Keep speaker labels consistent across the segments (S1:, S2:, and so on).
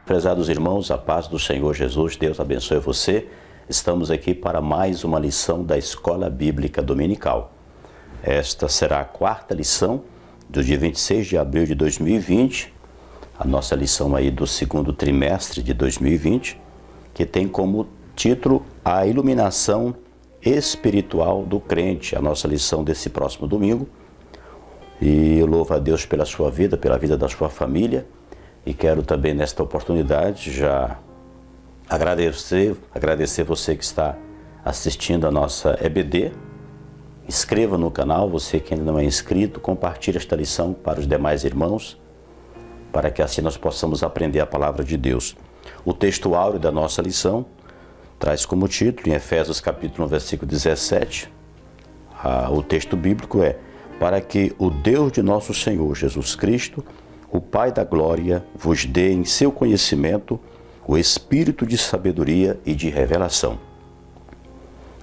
S1: Prezados irmãos, a paz do Senhor Jesus, Deus abençoe você. Estamos aqui para mais uma lição da Escola Bíblica Dominical. Esta será a quarta lição do dia 26 de abril de 2020, a nossa lição aí do segundo trimestre de 2020, que tem como título A Iluminação Espiritual do Crente, a nossa lição desse próximo domingo. E eu louvo a Deus pela sua vida, pela vida da sua família. E quero também nesta oportunidade já agradecer você que está assistindo a nossa EBD. Inscreva no canal, você que ainda não é inscrito, compartilhe esta lição para os demais irmãos, para que assim nós possamos aprender a palavra de Deus. O texto áureo da nossa lição traz como título, em Efésios capítulo 1, versículo 17, o texto bíblico é: para que o Deus de nosso Senhor Jesus Cristo, o Pai da glória, vos dê em seu conhecimento o espírito de sabedoria e de revelação.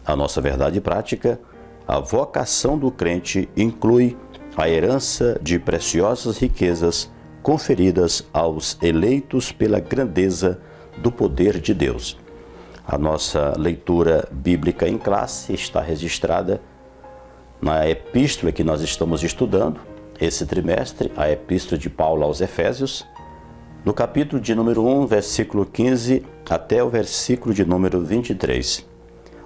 S1: A nossa verdade prática, a vocação do crente inclui a herança de preciosas riquezas conferidas aos eleitos pela grandeza do poder de Deus. A nossa leitura bíblica em classe está registrada na epístola que nós estamos estudando esse trimestre, a epístola de Paulo aos Efésios, no capítulo de número 1, versículo 15 até o versículo de número 23.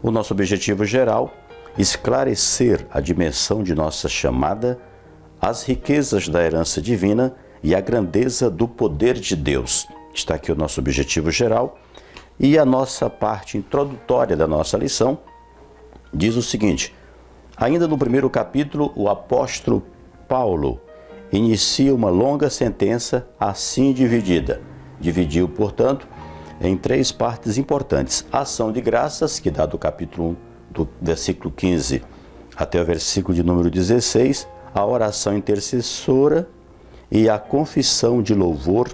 S1: O nosso objetivo geral, esclarecer a dimensão de nossa chamada, as riquezas da herança divina e a grandeza do poder de Deus. Está aqui o nosso objetivo geral. E a nossa parte introdutória da nossa lição diz o seguinte: ainda no primeiro capítulo, o apóstolo Paulo inicia uma longa sentença assim dividida. Dividiu, portanto, em três partes importantes: a ação de graças, que dá do capítulo 1, do versículo 15 até o versículo de número 16, a oração intercessora e a confissão de louvor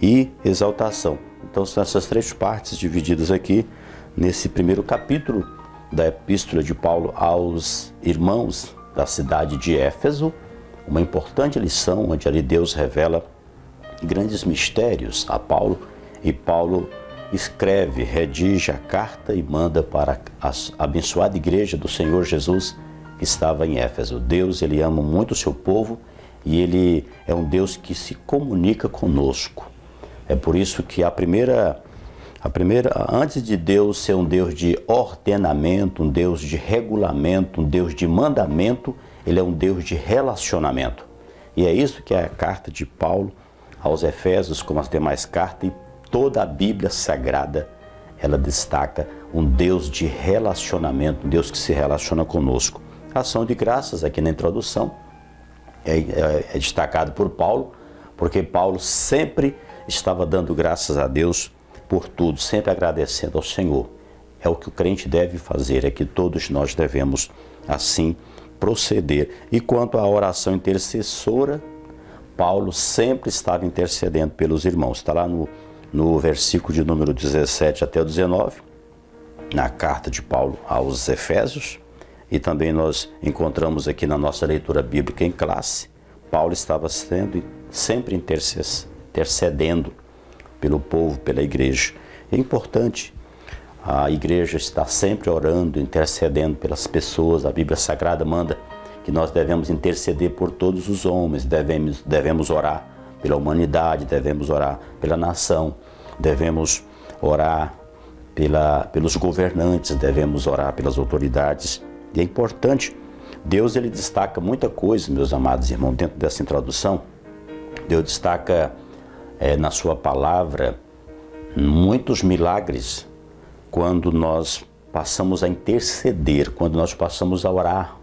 S1: e exaltação. Então são essas três partes divididas aqui nesse primeiro capítulo da epístola de Paulo aos irmãos da cidade de Éfeso, uma importante lição onde ali Deus revela grandes mistérios a Paulo, e Paulo escreve, redige a carta e manda para a abençoada igreja do Senhor Jesus que estava em Éfeso. Deus, ele ama muito o seu povo e ele é um Deus que se comunica conosco. É por isso que antes de Deus ser um Deus de ordenamento, um Deus de regulamento, um Deus de mandamento, ele é um Deus de relacionamento. E é isso que é a carta de Paulo aos Efésios, como as demais cartas, e toda a Bíblia Sagrada, ela destaca um Deus de relacionamento, um Deus que se relaciona conosco. A ação de graças, aqui na introdução, é destacado por Paulo, porque Paulo sempre estava dando graças a Deus por tudo, sempre agradecendo ao Senhor. É o que o crente deve fazer, é que todos nós devemos assim proceder. E quanto à oração intercessora, Paulo sempre estava intercedendo pelos irmãos. Está lá no versículo de número 17 até o 19, na carta de Paulo aos Efésios, e também nós encontramos aqui na nossa leitura bíblica em classe, Paulo estava sempre intercedendo pelo povo, pela igreja. É importante a igreja estar sempre orando, intercedendo pelas pessoas. A Bíblia Sagrada manda que nós devemos interceder por todos os homens, devemos orar pela humanidade, devemos orar pela nação, devemos orar pelos governantes, devemos orar pelas autoridades. E é importante, Deus ele destaca muita coisa, meus amados irmãos, dentro dessa introdução. Deus destaca na sua palavra muitos milagres quando nós passamos a interceder, quando nós passamos a orar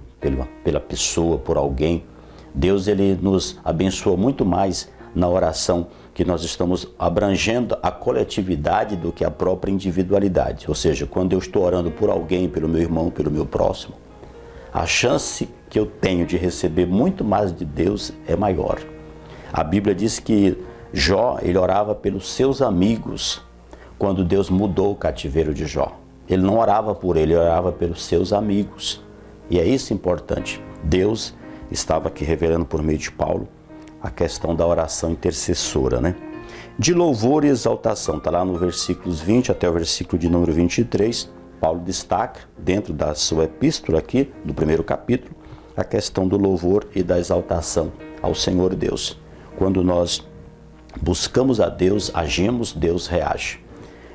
S1: pela pessoa, por alguém. Deus ele nos abençoa muito mais na oração, que nós estamos abrangendo a coletividade do que a própria individualidade. Ou seja, quando eu estou orando por alguém, pelo meu irmão, pelo meu próximo, a chance que eu tenho de receber muito mais de Deus é maior. A Bíblia diz que Jó, ele orava pelos seus amigos quando Deus mudou o cativeiro de Jó. Ele não orava por ele orava pelos seus amigos. E é isso importante. Deus estava aqui revelando por meio de Paulo a questão da oração intercessora, né? de louvor e exaltação. Está lá no versículos 20 até o versículo de número 23. Paulo destaca, dentro da sua epístola aqui, do primeiro capítulo, a questão do louvor e da exaltação ao Senhor Deus. Quando nós buscamos a Deus, agimos, Deus reage.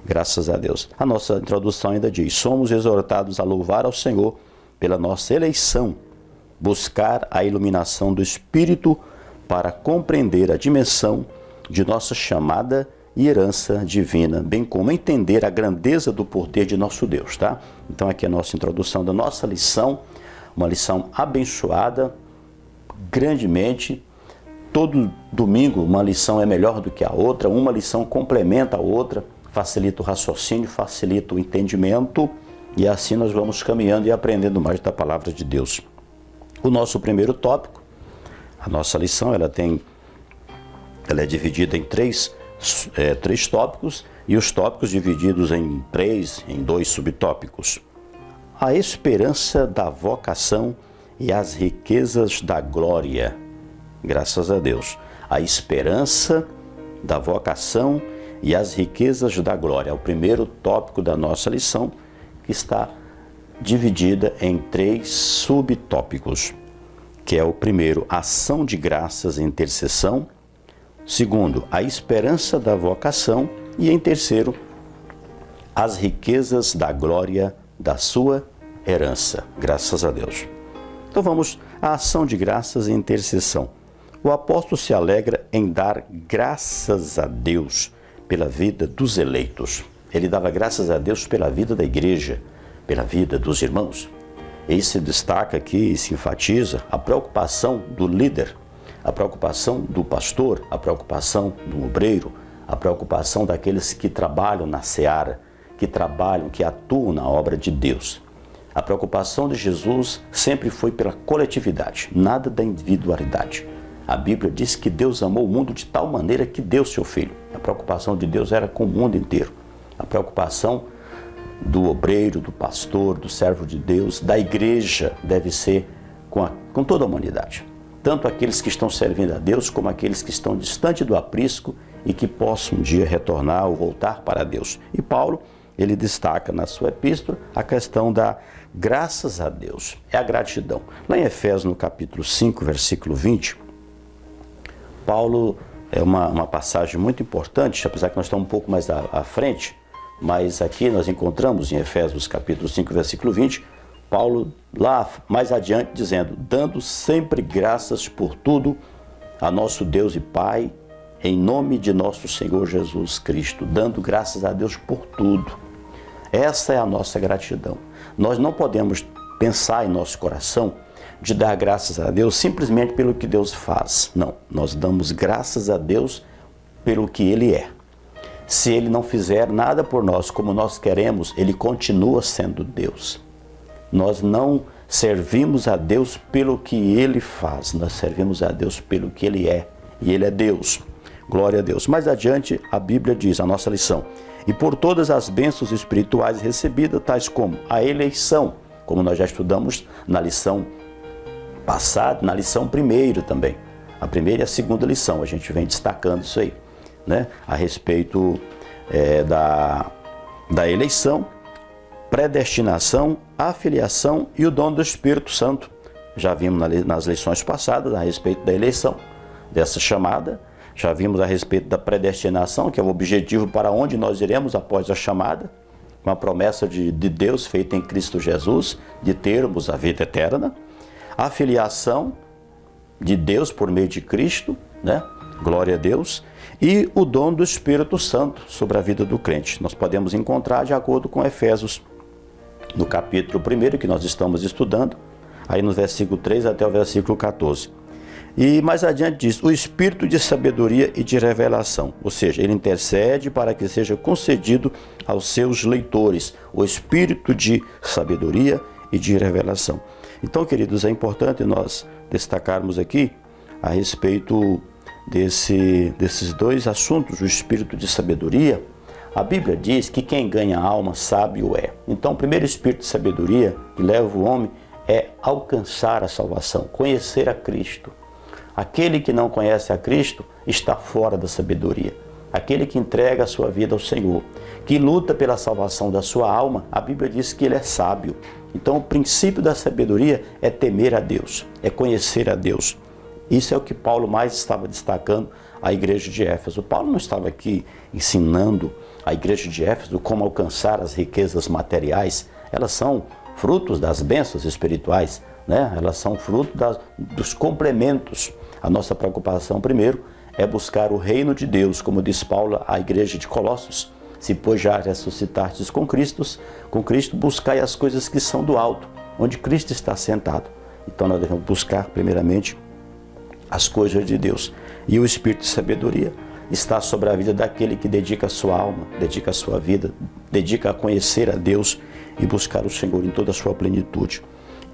S1: Graças a Deus. A nossa introdução ainda diz: somos exortados a louvar ao Senhor pela nossa eleição, buscar a iluminação do Espírito para compreender a dimensão de nossa chamada e herança divina, bem como entender a grandeza do poder de nosso Deus, tá? Então aqui é a nossa introdução da nossa lição, uma lição abençoada, grandemente. Todo domingo uma lição é melhor do que a outra, uma lição complementa a outra, facilita o raciocínio, facilita o entendimento, e assim nós vamos caminhando e aprendendo mais da palavra de Deus. O nosso primeiro tópico, a nossa lição, ela é dividida em três tópicos, e os tópicos divididos em dois subtópicos. A esperança da vocação e as riquezas da glória. Graças a Deus. A esperança da vocação e as riquezas da glória. É o primeiro tópico da nossa lição, que está dividida em três subtópicos, que é o primeiro, ação de graças e intercessão. Segundo, a esperança da vocação. E em terceiro, as riquezas da glória da sua herança. Graças a Deus. Então vamos à ação de graças e intercessão. O apóstolo se alegra em dar graças a Deus pela vida dos eleitos. Ele dava graças a Deus pela vida da igreja, pela vida dos irmãos. E se destaca aqui e se enfatiza a preocupação do líder, a preocupação do pastor, a preocupação do obreiro, a preocupação daqueles que trabalham na seara, que trabalham, que atuam na obra de Deus. A preocupação de Jesus sempre foi pela coletividade, nada da individualidade. A Bíblia diz que Deus amou o mundo de tal maneira que deu seu Filho. A preocupação de Deus era com o mundo inteiro. A preocupação do obreiro, do pastor, do servo de Deus, da igreja, deve ser com toda a humanidade. Tanto aqueles que estão servindo a Deus, como aqueles que estão distante do aprisco e que possam um dia retornar ou voltar para Deus. E Paulo, ele destaca na sua epístola a questão da graças a Deus, é a gratidão. Lá em Efésios, no capítulo 5, versículo 20, Paulo, é uma passagem muito importante, apesar que nós estamos um pouco mais à frente, mas aqui nós encontramos em Efésios capítulo 5, versículo 20, Paulo lá mais adiante dizendo: dando sempre graças por tudo a nosso Deus e Pai, em nome de nosso Senhor Jesus Cristo, dando graças a Deus por tudo. Essa é a nossa gratidão. Nós não podemos pensar em nosso coração de dar graças a Deus simplesmente pelo que Deus faz. Não, nós damos graças a Deus pelo que Ele é. Se Ele não fizer nada por nós como nós queremos, Ele continua sendo Deus. Nós não servimos a Deus pelo que Ele faz, nós servimos a Deus pelo que Ele é. E Ele é Deus. Glória a Deus. Mais adiante, a Bíblia diz, a nossa lição: e por todas as bênçãos espirituais recebidas, tais como a eleição, como nós já estudamos na lição passada, na lição primeira também. A primeira e a segunda lição, a gente vem destacando isso aí, né? A respeito da eleição, predestinação, afiliação e o dom do Espírito Santo. Já vimos nas lições passadas a respeito da eleição, dessa chamada. Já vimos a respeito da predestinação, que é o objetivo para onde nós iremos após a chamada, uma promessa de Deus feita em Cristo Jesus, de termos a vida eterna. A filiação de Deus por meio de Cristo, né? Glória a Deus. E o dom do Espírito Santo sobre a vida do crente. Nós podemos encontrar de acordo com Efésios, no capítulo 1 que nós estamos estudando, aí no versículo 3 até o versículo 14. E mais adiante diz, o espírito de sabedoria e de revelação, ou seja, ele intercede para que seja concedido aos seus leitores, o espírito de sabedoria e de revelação. Então, queridos, é importante nós destacarmos aqui a respeito desses dois assuntos, o espírito de sabedoria. A Bíblia diz que quem ganha a alma sábio é. Então, o primeiro espírito de sabedoria que leva o homem é alcançar a salvação, conhecer a Cristo. Aquele que não conhece a Cristo está fora da sabedoria. aquele que entrega a sua vida ao Senhor, que luta pela salvação da sua alma, a Bíblia diz que ele é sábio. Então o princípio da sabedoria é temer a Deus, é conhecer a Deus. Isso é o que Paulo mais estava destacando à igreja de Éfeso. Paulo não estava aqui ensinando a igreja de Éfeso como alcançar as riquezas materiais. Elas são frutos das bênçãos espirituais, né? Elas são fruto dos complementos. A nossa preocupação primeiro é buscar o reino de Deus, como diz Paulo à igreja de Colossos. Se pois já ressuscitastes com Cristo, buscai as coisas que são do alto, onde Cristo está sentado. Então nós devemos buscar primeiramente as coisas de Deus. E o Espírito de sabedoria está sobre a vida daquele que dedica a sua alma, dedica a sua vida, dedica a conhecer a Deus e buscar o Senhor em toda a sua plenitude.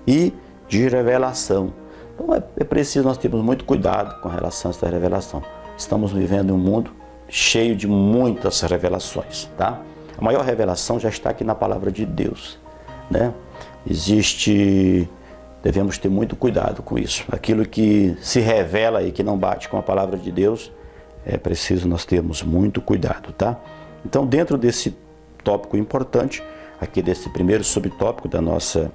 S1: E de revelação. Então é preciso nós termos muito cuidado com relação a essa revelação. Estamos vivendo em um mundo cheio de muitas revelações, tá? A maior revelação já está aqui na palavra de Deus, né? Devemos ter muito cuidado com isso. Aquilo que se revela e que não bate com a palavra de Deus, é preciso nós termos muito cuidado, tá? Então, dentro desse tópico importante, aqui desse primeiro subtópico da nossa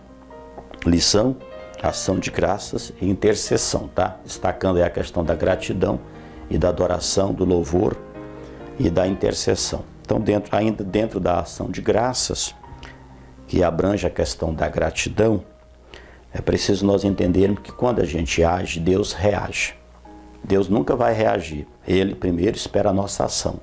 S1: lição, ação de graças e intercessão, tá? Destacando aí a questão da gratidão e da adoração, do louvor e da intercessão. Então, ainda dentro da ação de graças, que abrange a questão da gratidão, é preciso nós entendermos que quando a gente age, Deus reage. Deus nunca vai reagir. Ele primeiro espera a nossa ação.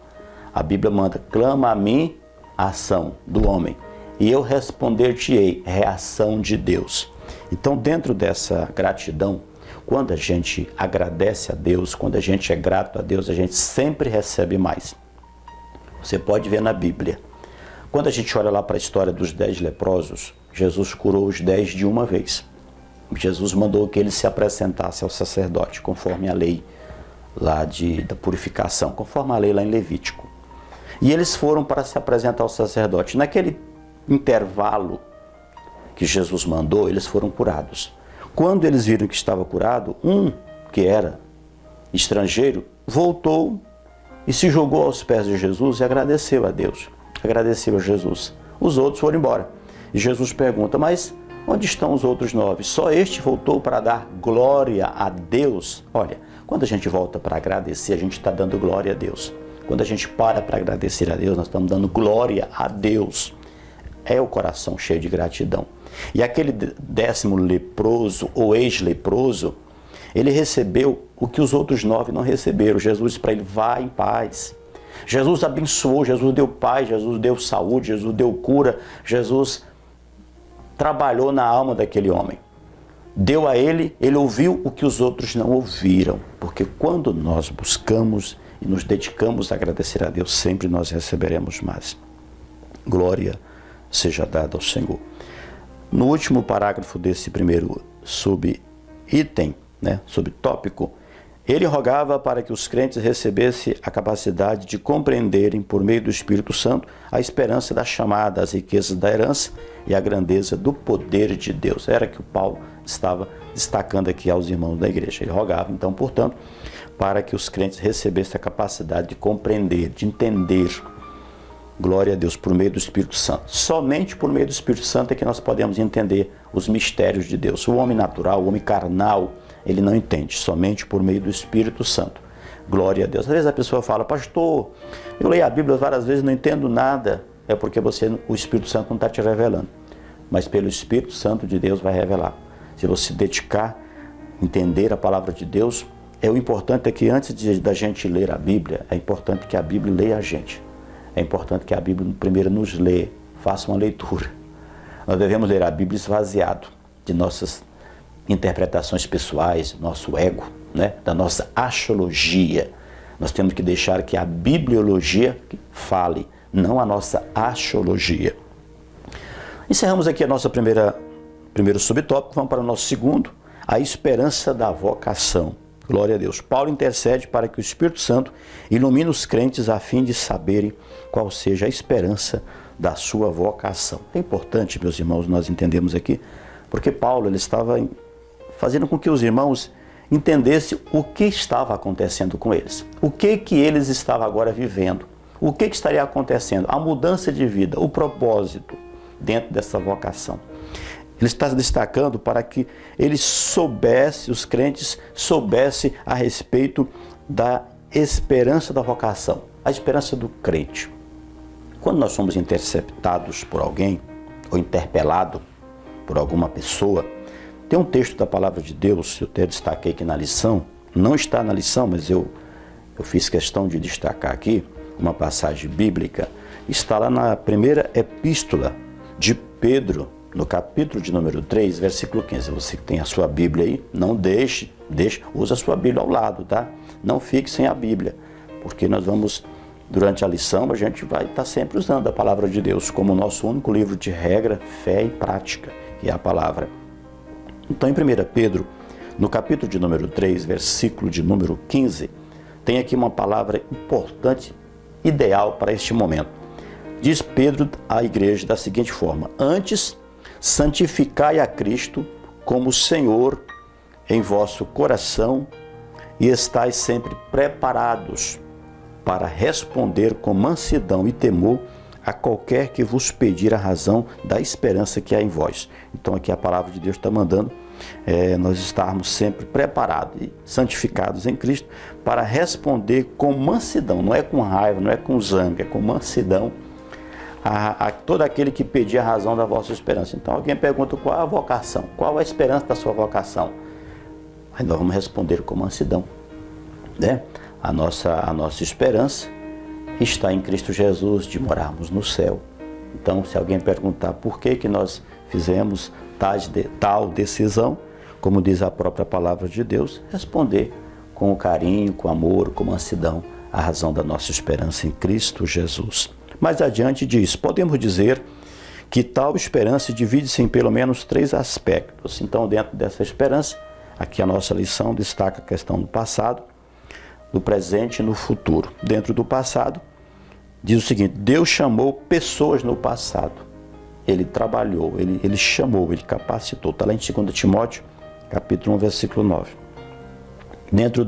S1: A Bíblia manda, clama a mim a ação do homem, e eu responder-te-ei, reação de Deus. Então, dentro dessa gratidão, quando a gente agradece a Deus, quando a gente é grato a Deus, a gente sempre recebe mais. Você pode ver na Bíblia. Quando a gente olha lá para a história dos 10 leprosos, Jesus curou os 10 de uma vez. Jesus mandou que eles se apresentassem ao sacerdote, conforme a lei lá da purificação, conforme a lei lá em Levítico. E eles foram para se apresentar ao sacerdote. Naquele intervalo que Jesus mandou, eles foram curados. Quando eles viram que estava curado, um que era estrangeiro voltou e se jogou aos pés de Jesus e agradeceu a Deus, agradeceu a Jesus. Os outros foram embora. E Jesus pergunta, mas onde estão os outros 9? Só este voltou para dar glória a Deus. Olha, quando a gente volta para agradecer, a gente está dando glória a Deus. Quando a gente para agradecer a Deus, nós estamos dando glória a Deus. É o coração cheio de gratidão. E aquele 10º leproso ou ex-leproso, ele recebeu o que os outros 9 não receberam. Jesus disse para ele, vá em paz. Jesus abençoou, Jesus deu paz, Jesus deu saúde, Jesus deu cura, Jesus trabalhou na alma daquele homem. Deu a ele ouviu o que os outros não ouviram. Porque quando nós buscamos e nos dedicamos a agradecer a Deus, sempre nós receberemos mais. Glória seja dada ao Senhor. No último parágrafo desse primeiro subitem, subtópico, ele rogava para que os crentes recebessem a capacidade de compreenderem, por meio do Espírito Santo, a esperança da chamada, as riquezas da herança e a grandeza do poder de Deus. Era que o Paulo estava destacando aqui aos irmãos da igreja. Ele rogava, então, portanto, para que os crentes recebessem a capacidade de compreender, de entender. Glória a Deus, por meio do Espírito Santo. Somente por meio do Espírito Santo é que nós podemos entender os mistérios de Deus. O homem natural, o homem carnal, ele não entende. Somente por meio do Espírito Santo. Glória a Deus. Às vezes a pessoa fala, pastor, eu leio a Bíblia várias vezes e não entendo nada. É porque o Espírito Santo não está te revelando. Mas pelo Espírito Santo de Deus vai revelar. Se você dedicar, entender a palavra de Deus, o importante é que antes da gente ler a Bíblia, é importante que a Bíblia leia a gente. É importante que a Bíblia primeiro nos lê, faça uma leitura. Nós devemos ler a Bíblia esvaziado de nossas interpretações pessoais, nosso ego, da nossa axiologia. Nós temos que deixar que a bibliologia fale, não a nossa axiologia. Encerramos aqui a nossa primeiro subtópico, vamos para o nosso segundo, a esperança da vocação. Glória a Deus. Paulo intercede para que o Espírito Santo ilumine os crentes a fim de saberem qual seja a esperança da sua vocação. É importante, meus irmãos, nós entendemos aqui, porque Paulo ele estava fazendo com que os irmãos entendesse o que estava acontecendo com eles. O que eles estavam agora vivendo. O que estaria acontecendo. A mudança de vida, o propósito dentro dessa vocação. Ele está destacando para que eles soubessem, os crentes soubessem a respeito da esperança da vocação. A esperança do crente. Quando nós somos interceptados por alguém, ou interpelado por alguma pessoa, tem um texto da palavra de Deus, eu até destaquei aqui na lição, não está na lição, mas eu fiz questão de destacar aqui, uma passagem bíblica, está lá na primeira epístola de Pedro, no capítulo de número 3, versículo 15. Você que tem a sua Bíblia aí, não deixe, usa a sua Bíblia ao lado, tá? Não fique sem a Bíblia, porque nós vamos, durante a lição, a gente vai estar sempre usando a palavra de Deus como o nosso único livro de regra, fé e prática, que é a palavra. Então, em 1 Pedro, no capítulo de número 3, versículo de número 15, tem aqui uma palavra importante, ideal para este momento. Diz Pedro à igreja da seguinte forma: antes, santificai a Cristo como Senhor em vosso coração e estais sempre preparados para responder com mansidão e temor a qualquer que vos pedir a razão da esperança que há em vós. Então aqui a palavra de Deus está mandando nós estarmos sempre preparados e santificados em Cristo para responder com mansidão, não é com raiva, não é com zango, é com mansidão a todo aquele que pedir a razão da vossa esperança. Então alguém pergunta qual a vocação, qual a esperança da sua vocação? Aí nós vamos responder com mansidão, né? A nossa esperança está em Cristo Jesus, de morarmos no céu. Então, se alguém perguntar por que nós fizemos tal decisão, como diz a própria palavra de Deus, responder com carinho, com amor, com mansidão, a razão da nossa esperança em Cristo Jesus. Mais adiante diz, podemos dizer que tal esperança divide-se em pelo menos 3 aspectos. Então, dentro dessa esperança, aqui a nossa lição destaca a questão do passado, do presente e no futuro. Dentro do passado, diz o seguinte: Deus chamou pessoas no passado. Ele trabalhou, ele chamou, ele capacitou. Está lá em 2 Timóteo, capítulo 1, versículo 9. Dentro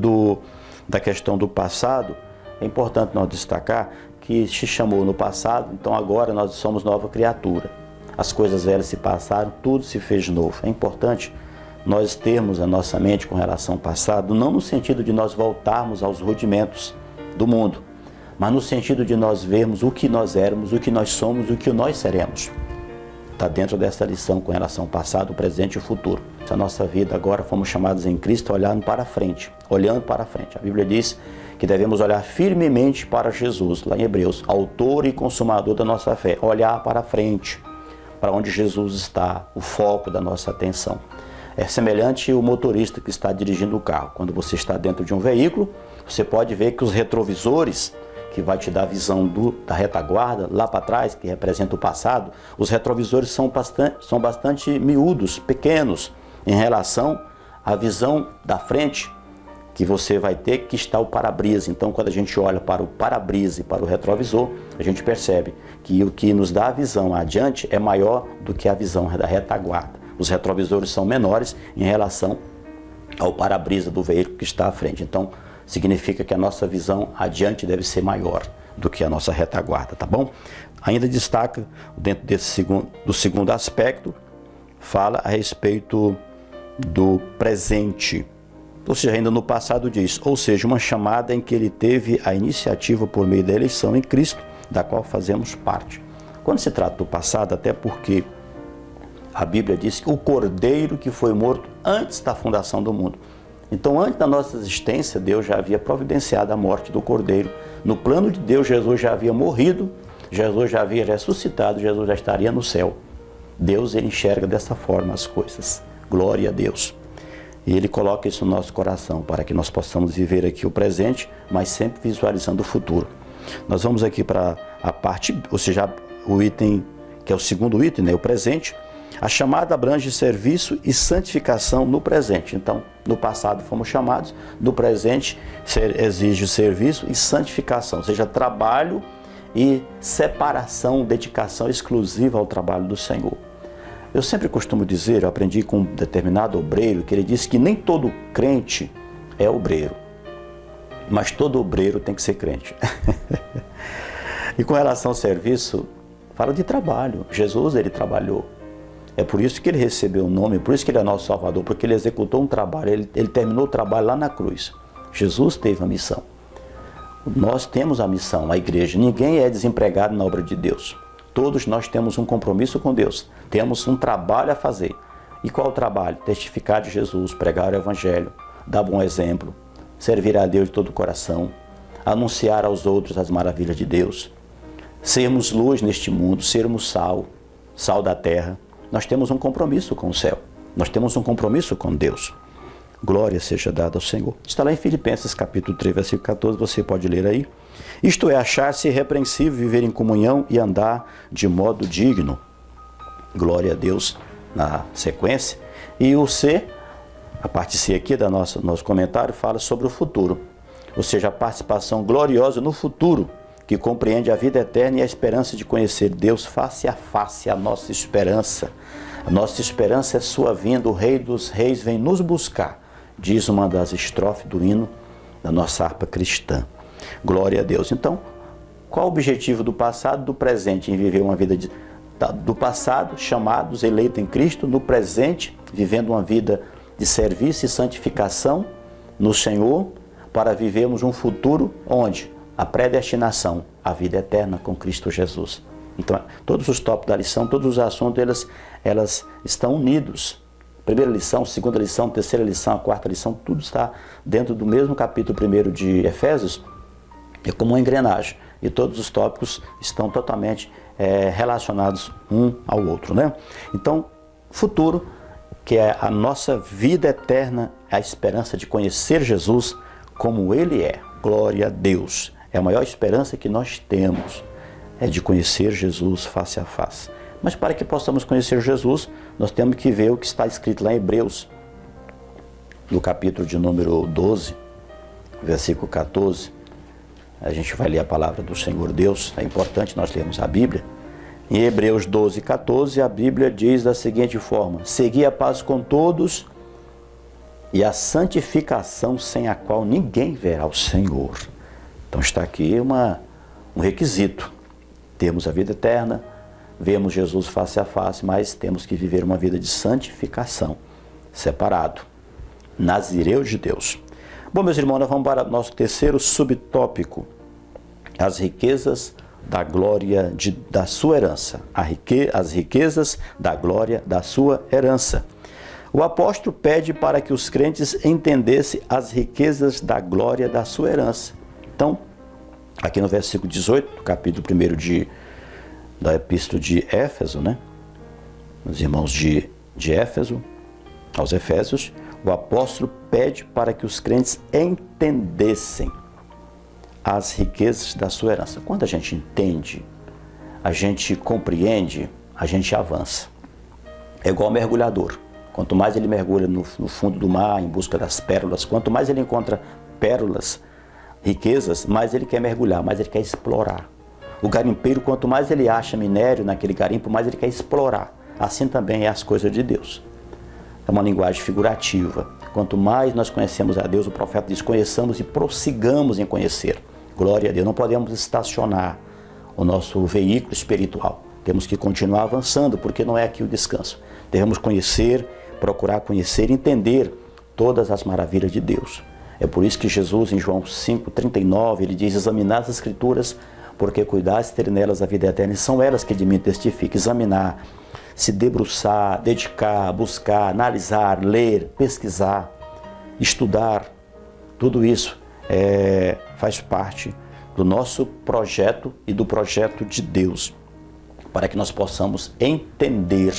S1: da questão do passado, é importante nós destacar que se chamou no passado, então agora nós somos nova criatura. As coisas velhas se passaram, tudo se fez novo. É importante nós termos a nossa mente com relação ao passado, não no sentido de nós voltarmos aos rudimentos do mundo, mas no sentido de nós vermos o que nós éramos, o que nós somos, o que nós seremos. Está dentro dessa lição com relação ao passado, o presente e o futuro. A nossa vida agora fomos chamados em Cristo olhando para frente, olhando para frente. A Bíblia diz que devemos olhar firmemente para Jesus, lá em Hebreus, autor e consumador da nossa fé, olhar para frente, para onde Jesus está, o foco da nossa atenção. É semelhante ao motorista que está dirigindo o carro. Quando você está dentro de um veículo, você pode ver que os retrovisores, que vai te dar a visão da retaguarda, lá para trás, que representa o passado, os retrovisores são bastante miúdos, pequenos, em relação à visão da frente que você vai ter, que está o para-brisa. Então, quando a gente olha para o para-brisa e para o retrovisor, a gente percebe que o que nos dá a visão adiante é maior do que a visão da retaguarda. Os retrovisores são menores em relação ao para-brisa do veículo que está à frente. Então, significa que a nossa visão adiante deve ser maior do que a nossa retaguarda, tá bom? Ainda destaca, dentro do segundo aspecto, fala a respeito do presente. Ou seja, ainda no passado diz, ou seja, uma chamada em que ele teve a iniciativa por meio da eleição em Cristo, da qual fazemos parte. Quando se trata do passado, até porque a Bíblia diz que o Cordeiro que foi morto antes da fundação do mundo. Então, antes da nossa existência, Deus já havia providenciado a morte do Cordeiro. No plano de Deus, Jesus já havia morrido, Jesus já havia ressuscitado, Jesus já estaria no céu. Deus, ele enxerga dessa forma as coisas. Glória a Deus. E ele coloca isso no nosso coração, para que nós possamos viver aqui o presente, mas sempre visualizando o futuro. Nós vamos aqui para a parte, ou seja, o item, que é o segundo item, né, o presente. A chamada abrange serviço e santificação no presente. Então, no passado fomos chamados, no presente exige serviço e santificação, ou seja, trabalho e separação, dedicação exclusiva ao trabalho do Senhor. Eu sempre costumo dizer, eu aprendi com um determinado obreiro, que ele disse que nem todo crente é obreiro, mas todo obreiro tem que ser crente. E com relação ao serviço, fala de trabalho. Jesus, ele trabalhou. É por isso que ele recebeu o nome, por isso que ele é nosso Salvador, porque ele executou um trabalho, ele terminou o trabalho lá na cruz. Jesus teve a missão. Nós temos a missão, a igreja. Ninguém é desempregado na obra de Deus. Todos nós temos um compromisso com Deus. Temos um trabalho a fazer. E qual o trabalho? Testificar de Jesus, pregar o Evangelho, dar bom exemplo, servir a Deus de todo o coração, anunciar aos outros as maravilhas de Deus, sermos luz neste mundo, sermos sal, sal da terra. Nós temos um compromisso com o céu. Nós temos um compromisso com Deus. Glória seja dada ao Senhor. Está lá em Filipenses capítulo 3, versículo 14, você pode ler aí. Isto é, achar-se irrepreensível, viver em comunhão e andar de modo digno. Glória a Deus na sequência. E o C, a parte C aqui do nosso comentário, fala sobre o futuro. Ou seja, a participação gloriosa no futuro, que compreende a vida eterna e a esperança de conhecer Deus face a face, a nossa esperança. A nossa esperança é sua vinda, o Rei dos Reis vem nos buscar, diz uma das estrofes do hino da nossa harpa cristã. Glória a Deus. Então, qual o objetivo do passado, do presente, em viver uma vida do passado, chamados, eleitos em Cristo, no presente, vivendo uma vida de serviço e santificação no Senhor, para vivermos um futuro onde? A predestinação, a vida eterna com Cristo Jesus. Então, todos os tópicos da lição, todos os assuntos, elas estão unidos. Primeira lição, segunda lição, terceira lição, a quarta lição, tudo está dentro do mesmo capítulo 1 de Efésios, é como uma engrenagem. E todos os tópicos estão totalmente relacionados um ao outro, né? Então, futuro, que é a nossa vida eterna, a esperança de conhecer Jesus como Ele é. Glória a Deus. É a maior esperança que nós temos, é de conhecer Jesus face a face. Mas para que possamos conhecer Jesus, nós temos que ver o que está escrito lá em Hebreus, no capítulo de número 12, versículo 14. A gente vai ler a palavra do Senhor Deus, é importante nós lermos a Bíblia. Em Hebreus 12, 14, a Bíblia diz da seguinte forma: segui a paz com todos e a santificação, sem a qual ninguém verá o Senhor. Então está aqui um requisito. Temos a vida eterna, vemos Jesus face a face, mas temos que viver uma vida de santificação, separado, nazireu de Deus. Bom, meus irmãos, nós vamos para o nosso terceiro subtópico, as riquezas da glória da sua herança. As riquezas da glória da sua herança. O apóstolo pede para que os crentes entendessem as riquezas da glória da sua herança. Então, aqui no versículo 18, do capítulo 1 da epístola de Éfeso, né? Os irmãos de Éfeso, aos Efésios, o apóstolo pede para que os crentes entendessem as riquezas da sua herança. Quando a gente entende, a gente compreende, a gente avança. É igual ao mergulhador. Quanto mais ele mergulha no fundo do mar em busca das pérolas, quanto mais ele encontra pérolas, riquezas, mais ele quer mergulhar, mais ele quer explorar. O garimpeiro, quanto mais ele acha minério naquele garimpo, mais ele quer explorar. Assim também é as coisas de Deus. É uma linguagem figurativa. Quanto mais nós conhecemos a Deus, o profeta diz, conheçamos e prossigamos em conhecer. Glória a Deus. Não podemos estacionar o nosso veículo espiritual. Temos que continuar avançando, porque não é aqui o descanso. Devemos conhecer, procurar conhecer e entender todas as maravilhas de Deus. É por isso que Jesus, em João 5,39, ele diz, examinar as Escrituras, porque cuidaste ter nelas a vida eterna, e são elas que de mim testificam. Examinar, se debruçar, dedicar, buscar, analisar, ler, pesquisar, estudar, tudo isso faz parte do nosso projeto e do projeto de Deus, para que nós possamos entender,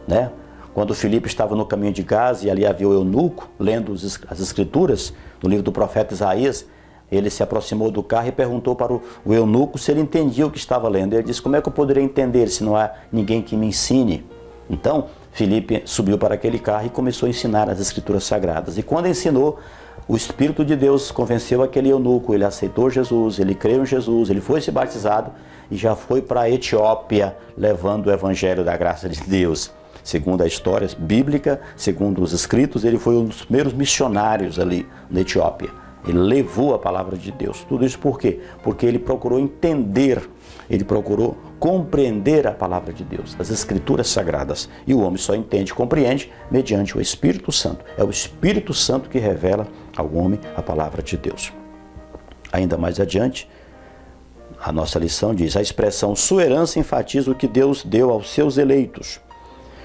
S1: né? Quando Filipe estava no caminho de Gaza e ali havia o eunuco, lendo as Escrituras, no livro do profeta Isaías, ele se aproximou do carro e perguntou para o eunuco se ele entendia o que estava lendo. Ele disse, como é que eu poderia entender se não há ninguém que me ensine? Então, Filipe subiu para aquele carro e começou a ensinar as Escrituras Sagradas. E quando ensinou, o Espírito de Deus convenceu aquele eunuco, ele aceitou Jesus, ele creu em Jesus, ele foi se batizado e já foi para a Etiópia levando o Evangelho da graça de Deus. segundo a história bíblica, segundo os escritos, ele foi um dos primeiros missionários ali na Etiópia. Ele levou a palavra de Deus. Tudo isso por quê? Porque ele procurou entender, ele procurou compreender a palavra de Deus, as escrituras sagradas. E o homem só entende e compreende mediante o Espírito Santo. É o Espírito Santo que revela ao homem a palavra de Deus. Ainda mais adiante, a nossa lição diz: a expressão sua herança enfatiza o que Deus deu aos seus eleitos.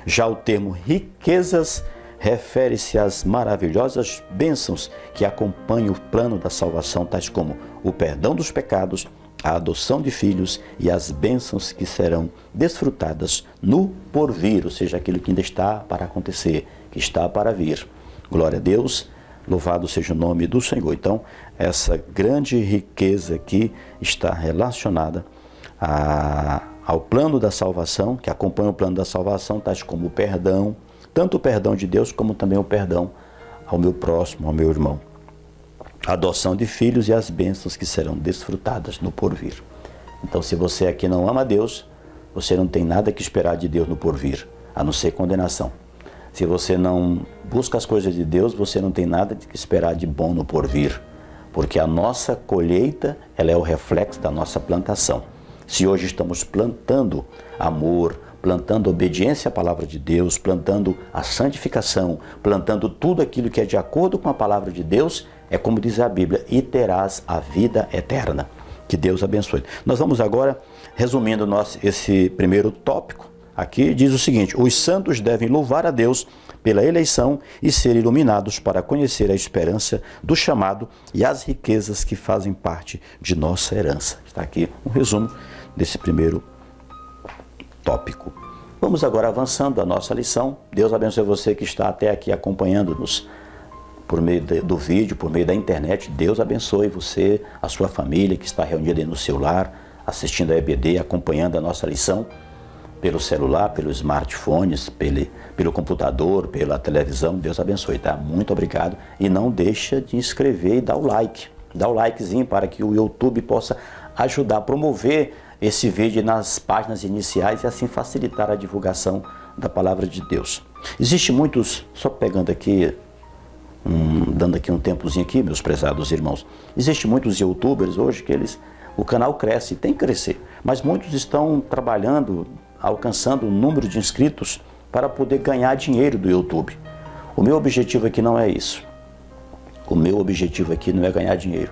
S1: Já o termo riquezas refere-se às maravilhosas bênçãos que acompanham o plano da salvação, tais como o perdão dos pecados, a adoção de filhos e as bênçãos que serão desfrutadas no porvir, ou seja, aquilo que ainda está para acontecer, que está para vir. Glória a Deus, louvado seja o nome do Senhor. Então, essa grande riqueza aqui está relacionada ao plano da salvação, que acompanha o plano da salvação, tais como o perdão, tanto o perdão de Deus como também o perdão ao meu próximo, ao meu irmão. A adoção de filhos e as bênçãos que serão desfrutadas no porvir. Então, se você aqui não ama Deus, você não tem nada que esperar de Deus no porvir, a não ser condenação. Se você não busca as coisas de Deus, você não tem nada que esperar de bom no porvir, porque a nossa colheita, ela é o reflexo da nossa plantação. Se hoje estamos plantando amor, plantando obediência à palavra de Deus, plantando a santificação, plantando tudo aquilo que é de acordo com a palavra de Deus, é como diz a Bíblia, e terás a vida eterna. Que Deus abençoe. Nós vamos agora, resumindo esse primeiro tópico, aqui diz o seguinte: os santos devem louvar a Deus pela eleição e ser iluminados para conhecer a esperança do chamado e as riquezas que fazem parte de nossa herança. Está aqui um resumo desse primeiro tópico. Vamos agora avançando a nossa lição. Deus abençoe você que está até aqui acompanhando-nos por meio do vídeo, por meio da internet. Deus abençoe você, a sua família que está reunida aí no seu lar, assistindo a EBD, acompanhando a nossa lição pelo celular, pelos smartphones, pelo computador, pela televisão. Deus abençoe, tá? Muito obrigado. E não deixa de inscrever e dar o like. Dá o likezinho para que o YouTube possa ajudar a promover esse vídeo nas páginas iniciais e assim facilitar a divulgação da palavra de Deus. Existe muitos, só pegando aqui, dando aqui um tempozinho aqui, meus prezados irmãos, existe muitos youtubers hoje que o canal cresce, tem que crescer, mas muitos estão trabalhando, alcançando o número de inscritos para poder ganhar dinheiro do YouTube. O meu objetivo aqui não é isso. O meu objetivo aqui não é ganhar dinheiro.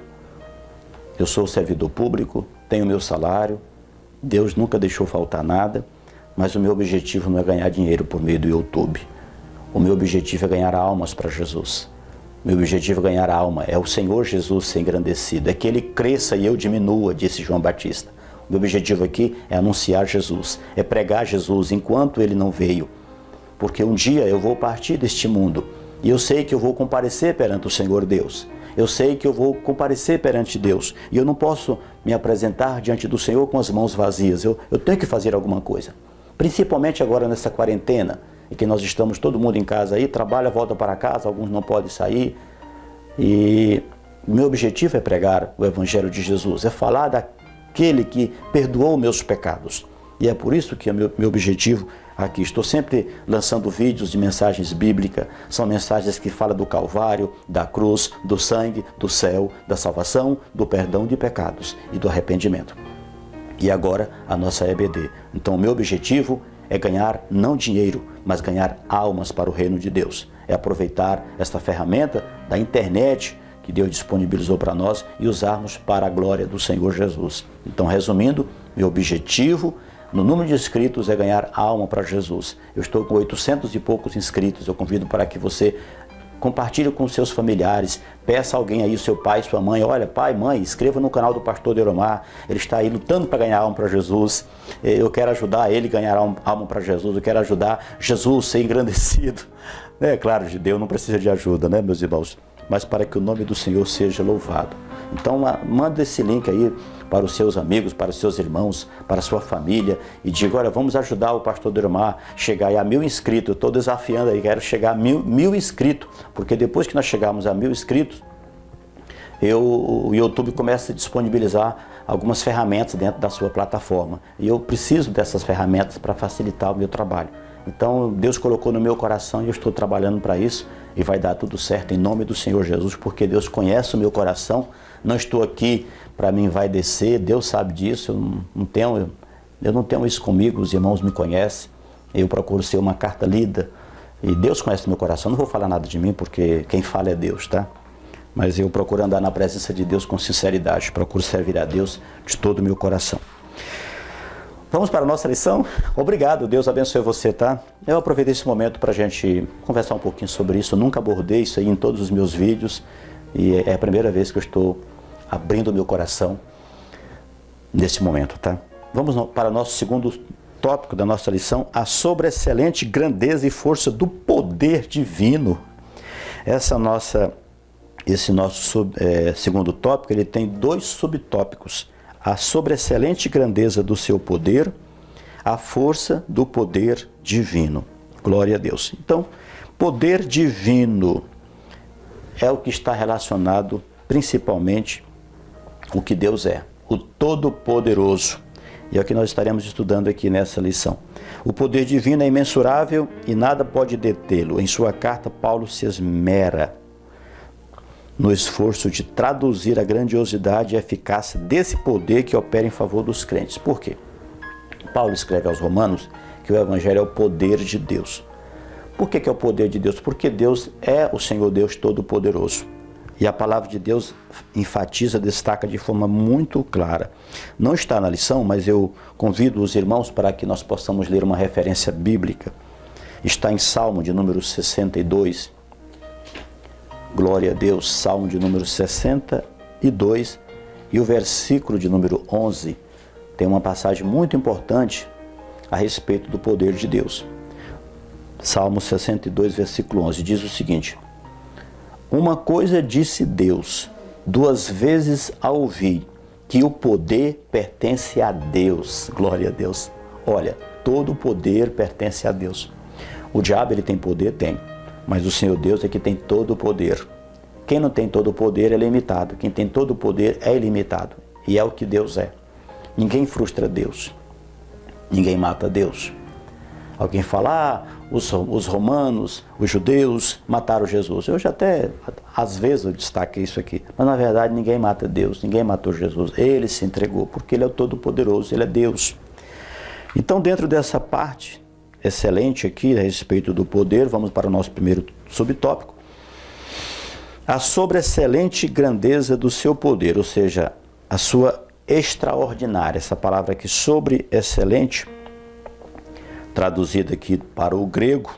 S1: Eu sou servidor público, tenho meu salário, Deus nunca deixou faltar nada, mas o meu objetivo não é ganhar dinheiro por meio do YouTube. O meu objetivo é ganhar almas para Jesus. O meu objetivo é ganhar alma, é o Senhor Jesus ser engrandecido, é que Ele cresça e eu diminua, disse João Batista. O meu objetivo aqui é anunciar Jesus, é pregar Jesus enquanto Ele não veio. Porque um dia eu vou partir deste mundo e eu sei que eu vou comparecer perante o Senhor Deus. Eu sei que eu vou comparecer perante Deus e eu não posso me apresentar diante do Senhor com as mãos vazias. Eu tenho que fazer alguma coisa. Principalmente agora nessa quarentena, em que nós estamos todo mundo em casa aí, trabalha, volta para casa, alguns não podem sair. E o meu objetivo é pregar o Evangelho de Jesus, é falar daquele que perdoou meus pecados. E é por isso que é meu objetivo aqui. Estou sempre lançando vídeos de mensagens bíblicas. São mensagens que falam do Calvário, da cruz, do sangue, do céu, da salvação, do perdão de pecados e do arrependimento. E agora a nossa EBD. Então o meu objetivo é ganhar não dinheiro, mas ganhar almas para o reino de Deus. É aproveitar esta ferramenta da internet que Deus disponibilizou para nós e usarmos para a glória do Senhor Jesus. Então, resumindo, meu objetivo no número de inscritos é ganhar alma para Jesus. Eu estou com 800 e poucos inscritos. Eu convido para que você compartilhe com seus familiares, peça alguém aí, seu pai, sua mãe, olha, pai, mãe, inscreva no canal do pastor Deoromar, ele está aí lutando para ganhar alma para Jesus, eu quero ajudar ele a ganhar alma para Jesus, eu quero ajudar Jesus a ser engrandecido. É claro, Deus não precisa de ajuda, né, meus irmãos? Mas para que o nome do Senhor seja louvado. Então, manda esse link aí para os seus amigos, para os seus irmãos, para a sua família e diga, olha, vamos ajudar o pastor Deoromar a chegar aí a 1000 inscritos. Eu estou desafiando aí, quero chegar a mil inscritos, porque depois que nós chegarmos a 1000 inscritos, o YouTube começa a disponibilizar algumas ferramentas dentro da sua plataforma. E eu preciso dessas ferramentas para facilitar o meu trabalho. Então Deus colocou no meu coração e eu estou trabalhando para isso e vai dar tudo certo em nome do Senhor Jesus, porque Deus conhece o meu coração. Não estou aqui para mim vai descer, Deus sabe disso, eu não tenho isso comigo, os irmãos me conhecem, eu procuro ser uma carta lida e Deus conhece o meu coração. Não vou falar nada de mim porque quem fala é Deus, tá? Mas eu procuro andar na presença de Deus com sinceridade, procuro servir a Deus de todo o meu coração. Vamos para a nossa lição? Obrigado, Deus abençoe você, tá? Eu aproveitei esse momento para a gente conversar um pouquinho sobre isso. Eu nunca abordei isso aí em todos os meus vídeos e é a primeira vez que eu estou abrindo o meu coração nesse momento, tá? Vamos para o nosso segundo tópico da nossa lição, a sobreexcelente grandeza e força do poder divino. Esse nosso segundo tópico, ele tem 2 subtópicos. A sobreexcelente grandeza do seu poder, a força do poder divino. Glória a Deus. Então, poder divino é o que está relacionado principalmente com o que Deus é, o Todo-Poderoso. E é o que nós estaremos estudando aqui nessa lição. O poder divino é imensurável e nada pode detê-lo. Em sua carta, Paulo se esmera no esforço de traduzir a grandiosidade e eficácia desse poder que opera em favor dos crentes. Por quê? Paulo escreve aos Romanos que o Evangelho é o poder de Deus. Por que é o poder de Deus? Porque Deus é o Senhor Deus Todo-Poderoso. E a palavra de Deus enfatiza, destaca de forma muito clara. Não está na lição, mas eu convido os irmãos para que nós possamos ler uma referência bíblica. Está em Salmo de número 62. Glória a Deus, Salmo de número 62 e o versículo de número 11 tem uma passagem muito importante a respeito do poder de Deus. Salmo 62, versículo 11 diz o seguinte: uma coisa disse Deus, 2 vezes a ouvi, que o poder pertence a Deus. Glória a Deus. Olha, todo o poder pertence a Deus. O diabo, ele tem poder? Tem. Mas o Senhor Deus é que tem todo o poder. Quem não tem todo o poder é limitado. Quem tem todo o poder é ilimitado. E é o que Deus é. Ninguém frustra Deus. Ninguém mata Deus. Alguém fala, os romanos, os judeus mataram Jesus. Eu já até, às vezes, eu destaquei isso aqui. Mas, na verdade, ninguém mata Deus. Ninguém matou Jesus. Ele se entregou, porque Ele é o Todo-Poderoso. Ele é Deus. Então, dentro dessa parte excelente aqui a respeito do poder, vamos para o nosso primeiro subtópico. A sobreexcelente grandeza do seu poder, ou seja, a sua extraordinária, essa palavra aqui, sobreexcelente, traduzida aqui para o grego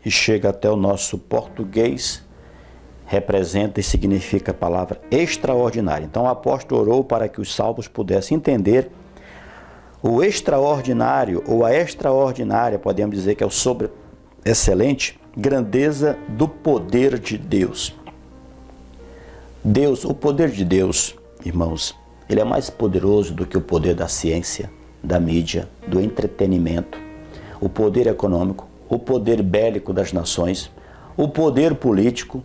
S1: e chega até o nosso português, representa e significa a palavra extraordinária. Então o apóstolo orou para que os salvos pudessem entender o extraordinário, ou a extraordinária, podemos dizer que é o sobreexcelente, grandeza do poder de Deus. Deus, o poder de Deus, irmãos, ele é mais poderoso do que o poder da ciência, da mídia, do entretenimento, o poder econômico, o poder bélico das nações, o poder político,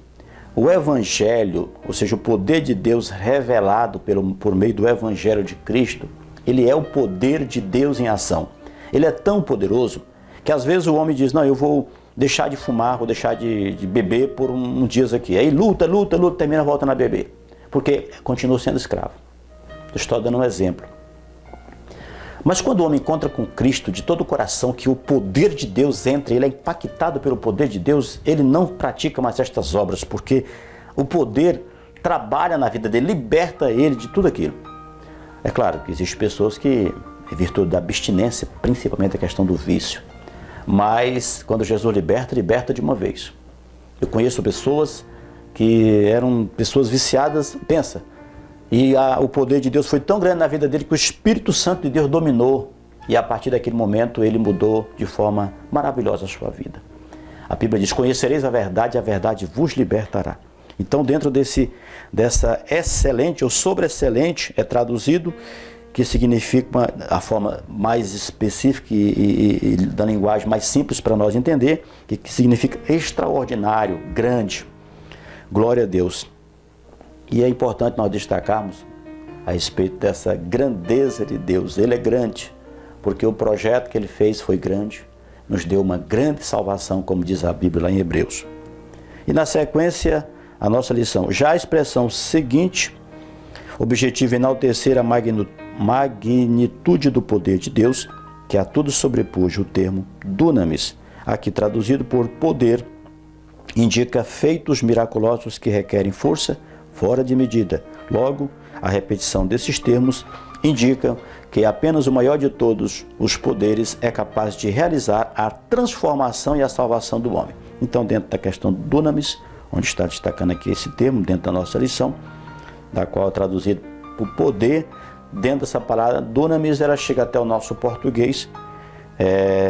S1: o Evangelho, ou seja, o poder de Deus revelado por meio do Evangelho de Cristo. Ele é o poder de Deus em ação. Ele é tão poderoso que às vezes o homem diz, não, eu vou deixar de fumar, vou deixar de beber por um dias aqui. Aí luta, termina, volta a beber. Porque continua sendo escravo. Eu estou dando um exemplo. Mas quando o homem encontra com Cristo de todo o coração, que o poder de Deus entra, ele é impactado pelo poder de Deus, ele não pratica mais estas obras, porque o poder trabalha na vida dele, liberta ele de tudo aquilo. É claro que existem pessoas que, em virtude da abstinência, principalmente a questão do vício, mas quando Jesus liberta, liberta de uma vez. Eu conheço pessoas que eram pessoas viciadas, pensa, e o poder de Deus foi tão grande na vida dele que o Espírito Santo de Deus dominou, e a partir daquele momento ele mudou de forma maravilhosa a sua vida. A Bíblia diz, conhecereis a verdade vos libertará. Então, dentro dessa excelente ou sobreexcelente, é traduzido, que significa a forma mais específica e da linguagem mais simples para nós entender, que significa extraordinário, grande. Glória a Deus. E é importante nós destacarmos a respeito dessa grandeza de Deus. Ele é grande, porque o projeto que ele fez foi grande. nos deu uma grande salvação, como diz a Bíblia lá em Hebreus. E na sequência, a nossa lição. Já a expressão seguinte, objetivo enaltecer a magnitude do poder de Deus, que a tudo sobrepuja o termo dunamis, aqui traduzido por poder, indica feitos miraculosos que requerem força fora de medida. Logo, a repetição desses termos indica que apenas o maior de todos os poderes é capaz de realizar a transformação e a salvação do homem. Então, dentro da questão do dunamis, onde está destacando aqui esse termo, dentro da nossa lição, da qual é traduzido por poder, dentro dessa palavra, dunamis, ela chega até o nosso português,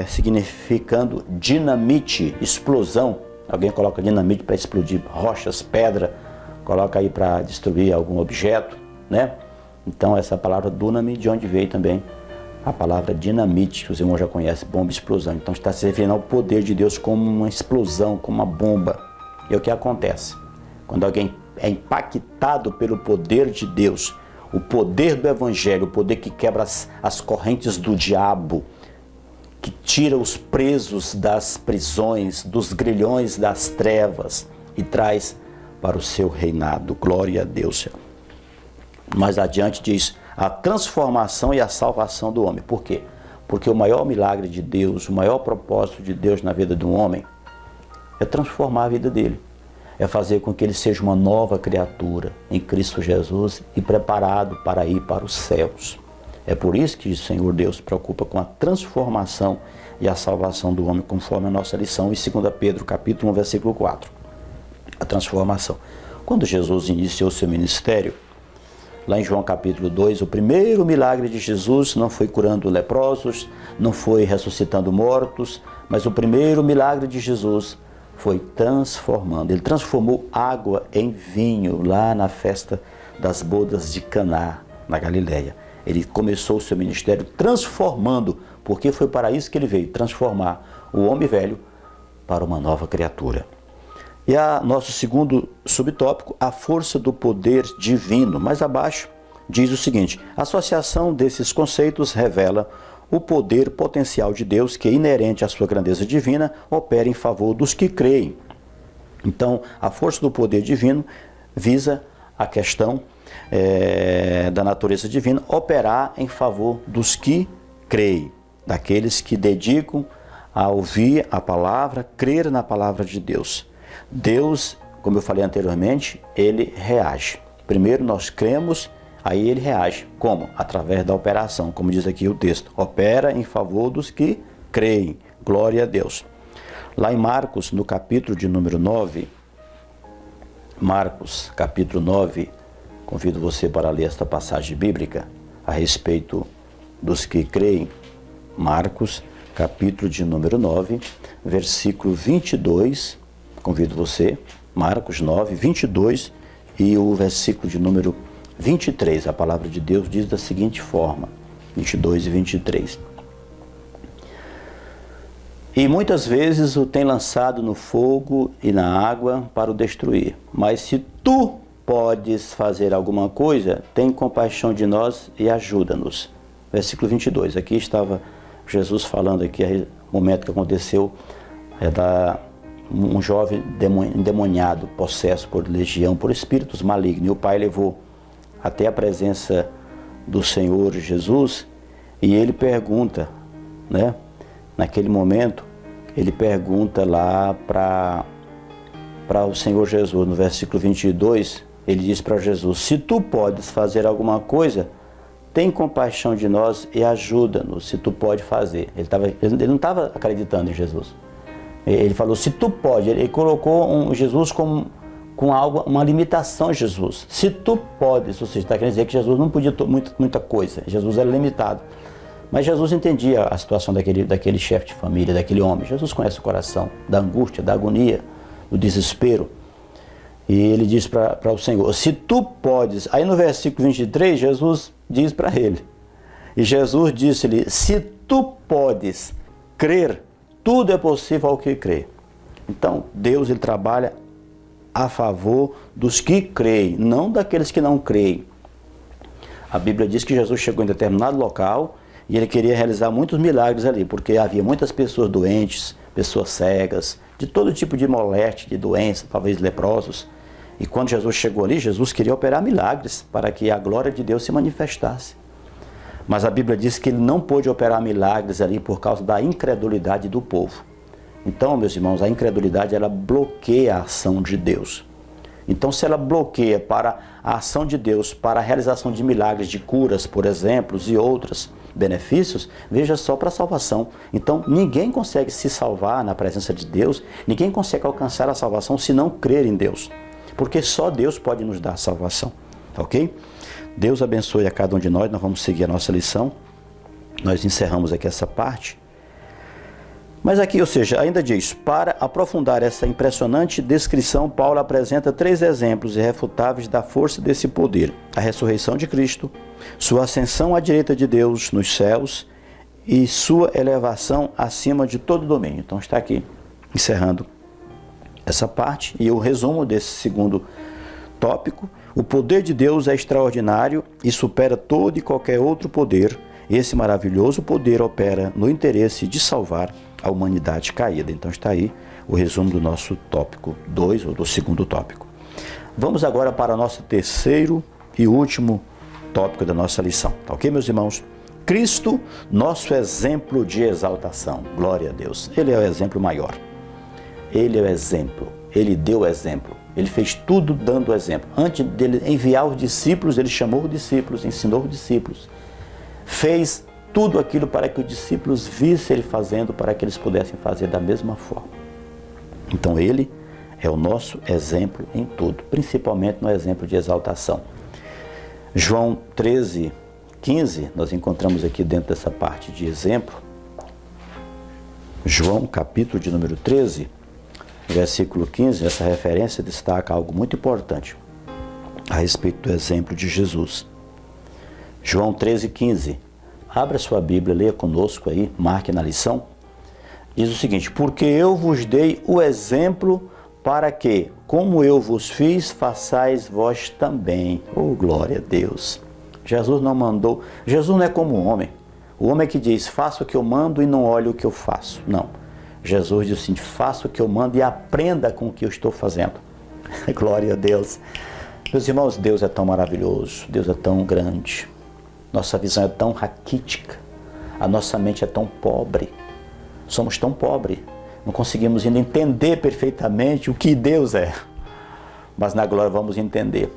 S1: significando dinamite, explosão. Alguém coloca dinamite para explodir rochas, pedra, coloca aí para destruir algum objeto, né? Então essa palavra dunamis, de onde veio também a palavra dinamite, que os irmãos já conhecem, bomba, explosão. Então está se referindo ao poder de Deus como uma explosão, como uma bomba. E é o que acontece. Quando alguém é impactado pelo poder de Deus, o poder do Evangelho, o poder que quebra as correntes do diabo, que tira os presos das prisões, dos grilhões das trevas e traz para o seu reinado. Glória a Deus. Mais adiante diz a transformação e a salvação do homem. Por quê? Porque o maior milagre de Deus, o maior propósito de Deus na vida de um homem é transformar a vida dele. É fazer com que ele seja uma nova criatura em Cristo Jesus e preparado para ir para os céus. É por isso que o Senhor Deus se preocupa com a transformação e a salvação do homem, conforme a nossa lição em 2 Pedro, capítulo 1, versículo 4. A transformação. Quando Jesus iniciou seu ministério, lá em João capítulo 2, o primeiro milagre de Jesus não foi curando leprosos, não foi ressuscitando mortos, mas o primeiro milagre de Jesus foi transformando. Ele transformou água em vinho lá na festa das bodas de Caná, na Galileia. Ele começou o seu ministério transformando, porque foi para isso que ele veio, transformar o homem velho para uma nova criatura. E nosso segundo subtópico, a força do poder divino. Mais abaixo diz o seguinte: a associação desses conceitos revela o poder potencial de Deus que, inerente à sua grandeza divina, opera em favor dos que creem. Então, a força do poder divino visa a questão da natureza divina, operar em favor dos que creem, daqueles que dedicam a ouvir a palavra, crer na palavra de Deus. Deus, como eu falei anteriormente, ele reage. Primeiro nós cremos, aí ele reage. Como? Através da operação, como diz aqui o texto. Opera em favor dos que creem. Glória a Deus. Lá em Marcos, no capítulo de número 9, Marcos, capítulo 9, convido você para ler esta passagem bíblica a respeito dos que creem. Marcos, capítulo de número 9, versículo 22, convido você, Marcos 9, 22 e o versículo de número 23, a palavra de Deus diz da seguinte forma, 22 e 23. E muitas vezes o tem lançado no fogo e na água para o destruir. Mas se tu podes fazer alguma coisa, tem compaixão de nós e ajuda-nos. Versículo 22, aqui estava Jesus falando aqui, o momento que aconteceu, um jovem endemoniado, possesso por legião, por espíritos malignos. E o pai levou até a presença do Senhor Jesus e ele pergunta, né? Naquele momento, ele pergunta lá para o Senhor Jesus, no versículo 22, ele diz para Jesus: se tu podes fazer alguma coisa, tem compaixão de nós e ajuda-nos, se tu pode fazer. Ele não estava acreditando em Jesus. Ele falou, se tu pode, ele colocou Jesus com algo, uma limitação, Jesus. Se tu podes, ou seja, está querendo dizer que Jesus não podia muita coisa, Jesus era limitado. Mas Jesus entendia a situação daquele chefe de família, daquele homem. Jesus conhece o coração, da angústia, da agonia, do desespero. E ele diz para o Senhor, se tu podes. Aí no versículo 23, Jesus diz para ele. E Jesus disse-lhe, se tu podes crer, tudo é possível ao que crê. Então, Deus ele trabalha a favor dos que creem, não daqueles que não creem. A Bíblia diz que Jesus chegou em determinado local E ele queria realizar muitos milagres ali, porque havia muitas pessoas doentes, pessoas cegas, de todo tipo de moléstia, de doença, talvez leprosos. E quando Jesus chegou ali, Jesus queria operar milagres para que a glória de Deus se manifestasse. Mas a Bíblia diz que ele não pôde operar milagres ali por causa da incredulidade do povo. Então, meus irmãos, a incredulidade, ela bloqueia a ação de Deus. Então, se ela bloqueia para a ação de Deus, para a realização de milagres, de curas, por exemplo, e outros benefícios, veja só para a salvação. Então, ninguém consegue se salvar na presença de Deus, ninguém consegue alcançar a salvação se não crer em Deus. Porque só Deus pode nos dar a salvação, ok? Deus abençoe a cada um de nós, nós vamos seguir a nossa lição. Nós encerramos aqui essa parte. Mas aqui, ou seja, ainda diz, para aprofundar essa impressionante descrição, Paulo apresenta 3 exemplos irrefutáveis da força desse poder. A ressurreição de Cristo, sua ascensão à direita de Deus nos céus e sua elevação acima de todo domínio. Então está aqui, encerrando essa parte e o resumo desse segundo tópico. O poder de Deus é extraordinário e supera todo e qualquer outro poder. Esse maravilhoso poder opera no interesse de salvar a humanidade caída. Então está aí o resumo do nosso tópico 2, ou do segundo tópico. Vamos agora para o nosso terceiro e último tópico da nossa lição. Tá ok, meus irmãos? Cristo, nosso exemplo de exaltação. Glória a Deus. Ele é o exemplo maior. Ele é o exemplo. Ele deu o exemplo. Ele fez tudo dando o exemplo. Antes dele enviar os discípulos, ele chamou os discípulos, ensinou os discípulos. Fez tudo aquilo para que os discípulos vissem ele fazendo, para que eles pudessem fazer da mesma forma. Então ele é o nosso exemplo em tudo, principalmente no exemplo de exaltação. João 13:15, nós encontramos aqui dentro dessa parte de exemplo. João, capítulo de número 13, versículo 15, essa referência destaca algo muito importante a respeito do exemplo de Jesus. João 13:15. Abra sua Bíblia, leia conosco aí, marque na lição. Diz o seguinte: porque eu vos dei o exemplo para que, como eu vos fiz, façais vós também. Oh, glória a Deus! Jesus não mandou, Jesus não é como um homem. O homem que diz, faça o que eu mando e não olhe o que eu faço. Não. Jesus diz assim, faça o que eu mando e aprenda com o que eu estou fazendo. Glória a Deus! Meus irmãos, Deus é tão maravilhoso, Deus é tão grande. Nossa visão é tão raquítica, a nossa mente é tão pobre, somos tão pobres, não conseguimos ainda entender perfeitamente o que Deus é, mas na glória vamos entender.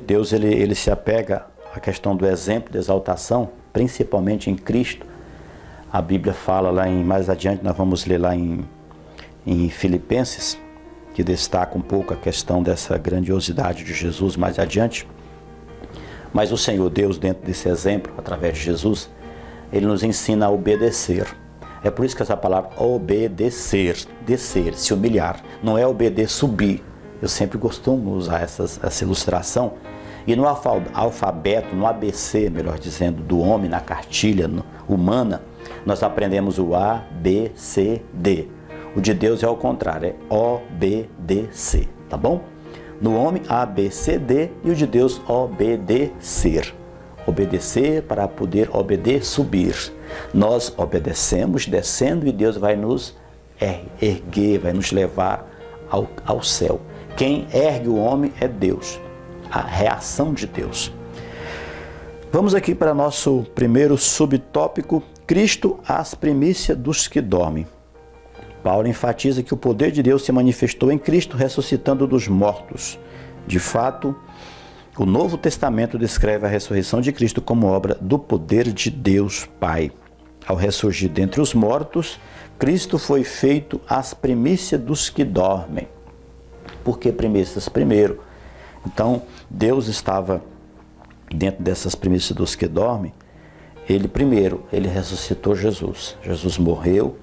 S1: Deus ele se apega à questão do exemplo de exaltação, principalmente em Cristo. A Bíblia fala lá mais adiante, nós vamos ler lá em Filipenses, que destaca um pouco a questão dessa grandiosidade de Jesus mais adiante. Mas o Senhor Deus, dentro desse exemplo, através de Jesus, Ele nos ensina a obedecer. É por isso que essa palavra obedecer, descer, se humilhar, não é obedecer, subir. Eu sempre costumo usar essa ilustração. E no alfabeto, no ABC, melhor dizendo, do homem, na cartilha humana, nós aprendemos o A, B, C, D. O de Deus é ao contrário, é O, B, D, C, tá bom? No homem, A, B, C, D, e o de Deus, obedecer. Obedecer para poder obedecer, subir. Nós obedecemos, descendo, e Deus vai nos erguer, vai nos levar ao céu. Quem ergue o homem é Deus, a reação de Deus. Vamos aqui para nosso primeiro subtópico, Cristo, as primícias dos que dormem. Paulo enfatiza que o poder de Deus se manifestou em Cristo, ressuscitando dos mortos. De fato, o Novo Testamento descreve a ressurreição de Cristo como obra do poder de Deus Pai. Ao ressurgir dentre os mortos, Cristo foi feito as primícias dos que dormem. Por que primícias? Primeiro, então, Deus estava dentro dessas primícias dos que dormem. Ele ressuscitou Jesus. Jesus morreu.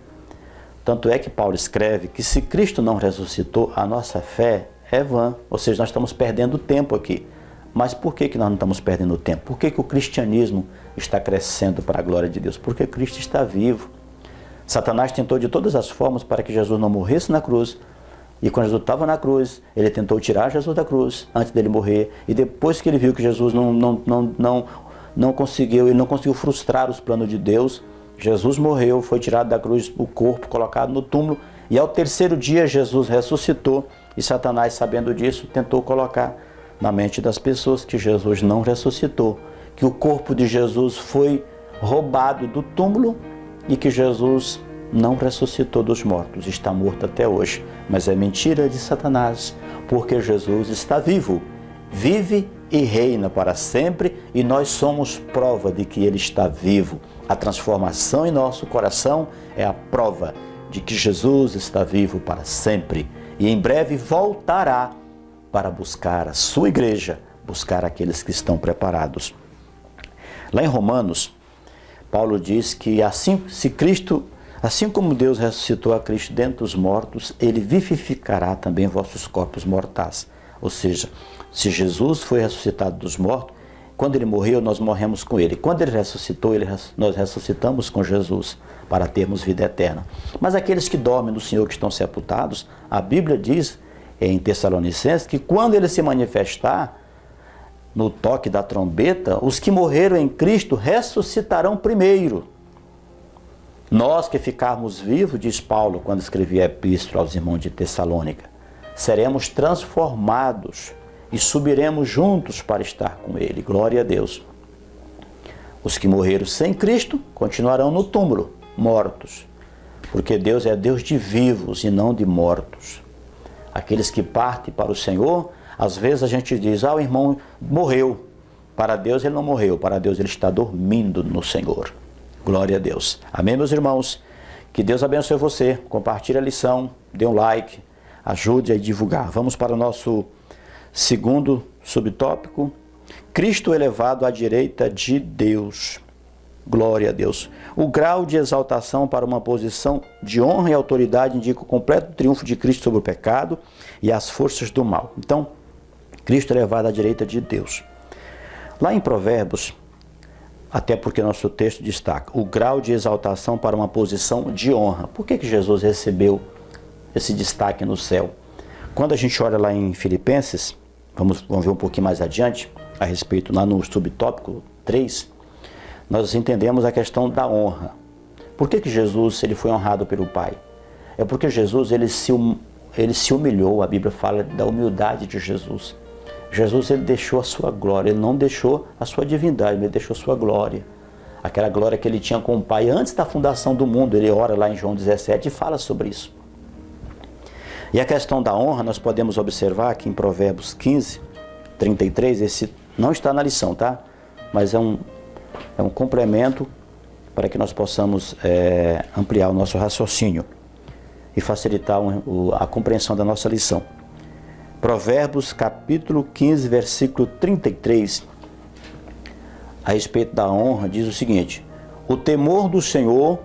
S1: Tanto é que Paulo escreve que se Cristo não ressuscitou, a nossa fé é vã. Ou seja, nós estamos perdendo tempo aqui. Mas por que nós não estamos perdendo tempo? Por que o cristianismo está crescendo para a glória de Deus? Porque Cristo está vivo. Satanás tentou de todas as formas para que Jesus não morresse na cruz. E quando Jesus estava na cruz, ele tentou tirar Jesus da cruz antes dele morrer. E depois que ele viu que Jesus não ele não conseguiu frustrar os planos de Deus. Jesus morreu, foi tirado da cruz, o corpo colocado no túmulo, e ao terceiro dia Jesus ressuscitou, e Satanás, sabendo disso, tentou colocar na mente das pessoas que Jesus não ressuscitou, que o corpo de Jesus foi roubado do túmulo e que Jesus não ressuscitou dos mortos, está morto até hoje. Mas é mentira de Satanás, porque Jesus está vivo, vive e reina para sempre, e nós somos prova de que Ele está vivo. A transformação em nosso coração é a prova de que Jesus está vivo para sempre e em breve voltará para buscar a sua igreja, buscar aqueles que estão preparados. Lá em Romanos, Paulo diz que assim como Deus ressuscitou a Cristo dentre os mortos, Ele vivificará também vossos corpos mortais. Ou seja, se Jesus foi ressuscitado dos mortos, quando Ele morreu, nós morremos com Ele. Quando Ele ressuscitou, nós ressuscitamos com Jesus para termos vida eterna. Mas aqueles que dormem no Senhor, que estão sepultados, a Bíblia diz em Tessalonicenses que quando Ele se manifestar, no toque da trombeta, os que morreram em Cristo ressuscitarão primeiro. Nós que ficarmos vivos, diz Paulo quando escrevia a epístola aos irmãos de Tessalônica, seremos transformados e subiremos juntos para estar com Ele. Glória a Deus. Os que morreram sem Cristo continuarão no túmulo, mortos, porque Deus é Deus de vivos e não de mortos. Aqueles que partem para o Senhor, às vezes a gente diz, o irmão morreu. Para Deus ele não morreu, para Deus ele está dormindo no Senhor. Glória a Deus. Amém, meus irmãos? Que Deus abençoe você. Compartilhe a lição, dê um like, ajude a divulgar. Vamos para o nosso segundo subtópico. Cristo elevado à direita de Deus. Glória a Deus. O grau de exaltação para uma posição de honra e autoridade indica o completo triunfo de Cristo sobre o pecado e as forças do mal. Então, Cristo elevado à direita de Deus. Lá em Provérbios, até porque nosso texto destaca o grau de exaltação para uma posição de honra. Por que Jesus recebeu esse destaque no céu? Quando a gente olha lá em Filipenses, vamos ver um pouquinho mais adiante, a respeito lá no subtópico 3, nós entendemos a questão da honra. Por que Jesus ele foi honrado pelo Pai? É porque Jesus ele se humilhou, a Bíblia fala da humildade de Jesus. Jesus ele deixou a sua glória, ele não deixou a sua divindade, ele deixou a sua glória. Aquela glória que ele tinha com o Pai antes da fundação do mundo, ele ora lá em João 17 e fala sobre isso. E a questão da honra, nós podemos observar aqui em Provérbios 15, 33, esse não está na lição, tá? Mas é um complemento para que nós possamos ampliar o nosso raciocínio e facilitar a compreensão da nossa lição. Provérbios capítulo 15, versículo 33, a respeito da honra, diz o seguinte: o temor do Senhor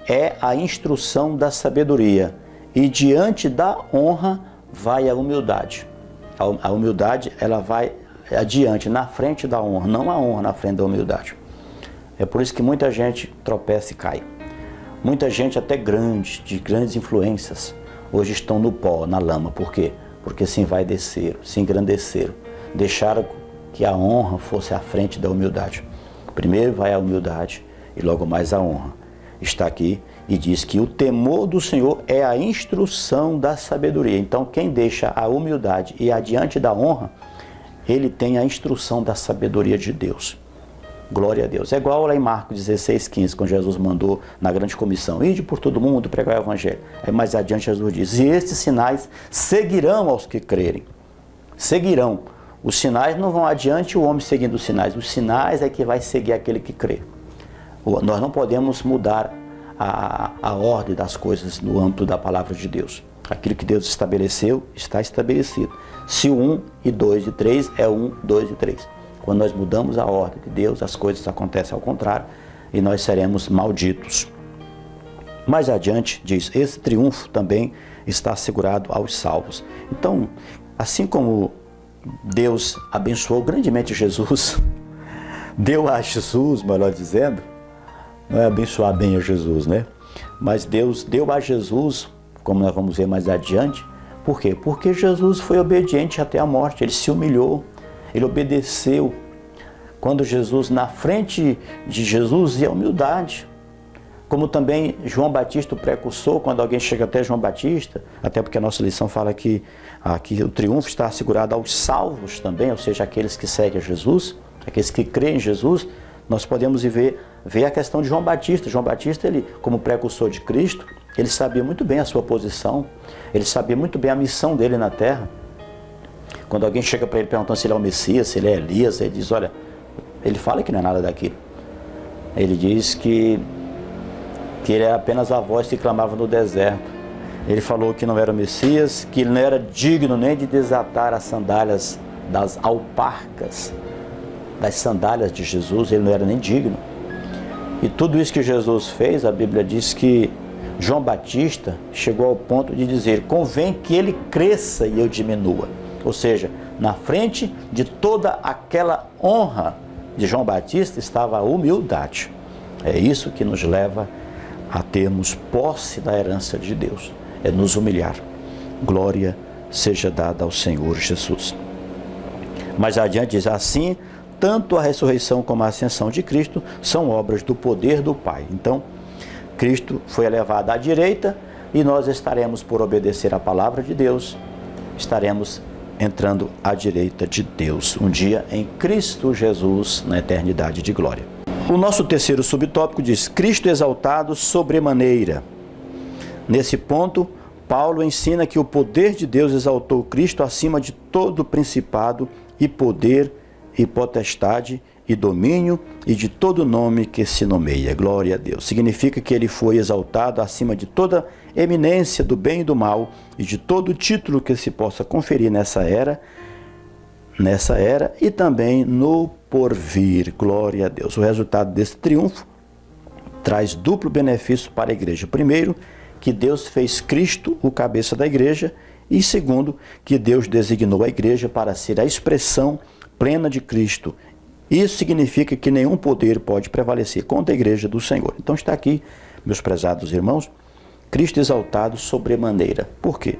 S1: é a instrução da sabedoria, e diante da honra vai a humildade. A humildade, ela vai adiante, na frente da honra, não a honra na frente da humildade. É por isso que muita gente tropeça e cai. Muita gente até de grandes influências, hoje estão no pó, na lama. Por quê? Porque se envaideceram, se engrandeceram, deixaram que a honra fosse à frente da humildade. Primeiro vai a humildade e logo mais a honra. Está aqui e diz que o temor do Senhor é a instrução da sabedoria. Então quem deixa a humildade e adiante da honra, ele tem a instrução da sabedoria de Deus. Glória a Deus. É igual lá em Marcos 16, 15, quando Jesus mandou na grande comissão: ide por todo mundo, pregar o evangelho. Aí mais adiante Jesus diz: e estes sinais seguirão aos que crerem. Seguirão. Os sinais não vão adiante o homem seguindo os sinais. Os sinais é que vai seguir aquele que crê. Nós não podemos mudar a ordem das coisas no âmbito da palavra de Deus. Aquilo que Deus estabeleceu, está estabelecido. Se o 1 e 2 e 3 é 1, 2 e 3. Quando nós mudamos a ordem de Deus, as coisas acontecem ao contrário e nós seremos malditos. Mais adiante diz: esse triunfo também está assegurado aos salvos. Então, assim como Deus abençoou grandemente Jesus, deu a Jesus, melhor dizendo, não é abençoar bem a Jesus, né? Mas Deus deu a Jesus, como nós vamos ver mais adiante. Por quê? Porque Jesus foi obediente até a morte, ele se humilhou. ele obedeceu. Quando Jesus, na frente de Jesus, e a humildade. Como também João Batista, o precursor, quando alguém chega até João Batista, até porque a nossa lição fala que aqui o triunfo está assegurado aos salvos também, ou seja, aqueles que seguem a Jesus, aqueles que creem em Jesus, nós podemos ver a questão de João Batista. João Batista, ele, como precursor de Cristo, ele sabia muito bem a sua posição, ele sabia muito bem a missão dele na terra. Quando alguém chega para ele perguntando se ele é o Messias, se ele é Elias, ele diz, olha, ele fala que não é nada daquilo. Ele diz que ele era apenas a voz que clamava no deserto. Ele falou que não era o Messias, que ele não era digno nem de desatar as sandálias das alparcas, das sandálias de Jesus, ele não era nem digno. E tudo isso que Jesus fez, a Bíblia diz que João Batista chegou ao ponto de dizer, convém que ele cresça e eu diminua. Ou seja, na frente de toda aquela honra de João Batista estava a humildade. É isso que nos leva a termos posse da herança de Deus, é nos humilhar. Glória seja dada ao Senhor Jesus. Mais adiante diz assim, tanto a ressurreição como a ascensão de Cristo são obras do poder do Pai. Então, Cristo foi elevado à direita e nós estaremos, por obedecer à palavra de Deus, estaremos entrando à direita de Deus, um dia em Cristo Jesus, na eternidade de glória. O nosso terceiro subtópico diz, Cristo exaltado sobremaneira. Nesse ponto, Paulo ensina que o poder de Deus exaltou Cristo acima de todo principado e poder e potestade e domínio e de todo nome que se nomeia. Glória a Deus. Significa que ele foi exaltado acima de toda eminência do bem e do mal e de todo título que se possa conferir nessa era e também no porvir. Glória a Deus. O resultado desse triunfo traz duplo benefício para a igreja. Primeiro, que Deus fez Cristo o cabeça da igreja e segundo, que Deus designou a igreja para ser a expressão plena de Cristo. Isso significa que nenhum poder pode prevalecer contra a igreja do Senhor. Então está aqui, meus prezados irmãos, Cristo exaltado sobremaneira. Por quê?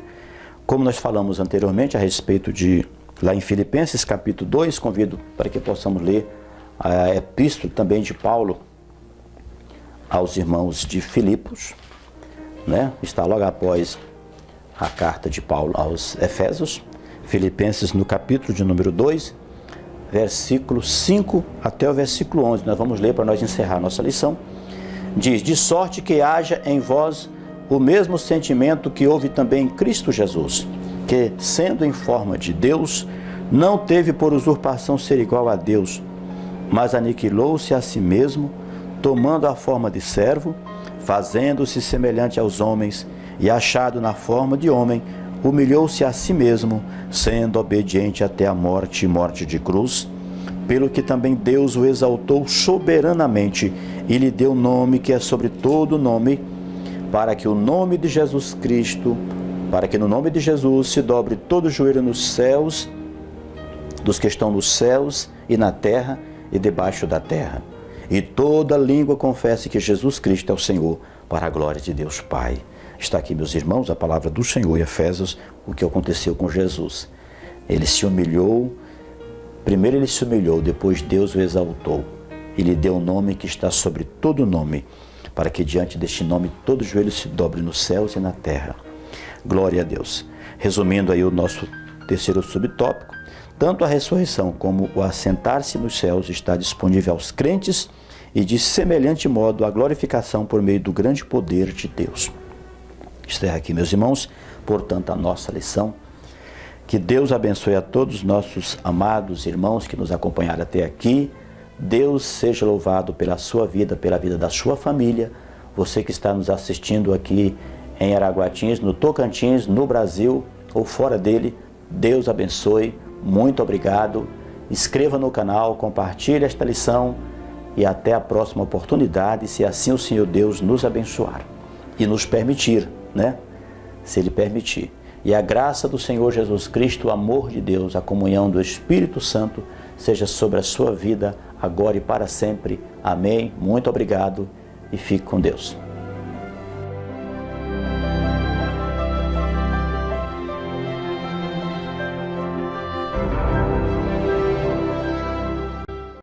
S1: Como nós falamos anteriormente a respeito de, lá em Filipenses capítulo 2, convido para que possamos ler a epístola também de Paulo aos irmãos de Filipos, né? Está logo após a carta de Paulo aos Efésios, Filipenses no capítulo de número 2, versículo 5 até o versículo 11. Nós vamos ler para nós encerrar nossa lição. Diz, de sorte que haja em vós o mesmo sentimento que houve também em Cristo Jesus, que, sendo em forma de Deus, não teve por usurpação ser igual a Deus, mas aniquilou-se a si mesmo, tomando a forma de servo, fazendo-se semelhante aos homens, e achado na forma de homem, humilhou-se a si mesmo, sendo obediente até a morte e morte de cruz, pelo que também Deus o exaltou soberanamente e lhe deu nome que é sobre todo nome, para que o nome de Jesus Cristo, para que no nome de Jesus se dobre todo o joelho nos céus, dos que estão nos céus e na terra e debaixo da terra, e toda língua confesse que Jesus Cristo é o Senhor, para a glória de Deus Pai. Está aqui, meus irmãos, a palavra do Senhor em Efésios, o que aconteceu com Jesus. Ele se humilhou, primeiro ele se humilhou, depois Deus o exaltou. E lhe deu um nome que está sobre todo nome, para que diante deste nome todo joelho se dobre nos céus e na terra. Glória a Deus. Resumindo aí o nosso terceiro subtópico, tanto a ressurreição como o assentar-se nos céus está disponível aos crentes e de semelhante modo a glorificação por meio do grande poder de Deus. Encerra aqui, meus irmãos, portanto, a nossa lição. Que Deus abençoe a todos os nossos amados irmãos que nos acompanharam até aqui. Deus seja louvado pela sua vida, pela vida da sua família. Você que está nos assistindo aqui em Araguatins, no Tocantins, no Brasil ou fora dele, Deus abençoe. Muito obrigado. Inscreva no canal, compartilhe esta lição e até a próxima oportunidade, se assim o Senhor Deus nos abençoar e nos permitir, né? Se Ele permitir. E a graça do Senhor Jesus Cristo, o amor de Deus, a comunhão do Espírito Santo, seja sobre a sua vida, agora e para sempre. Amém. Muito obrigado e fique com Deus.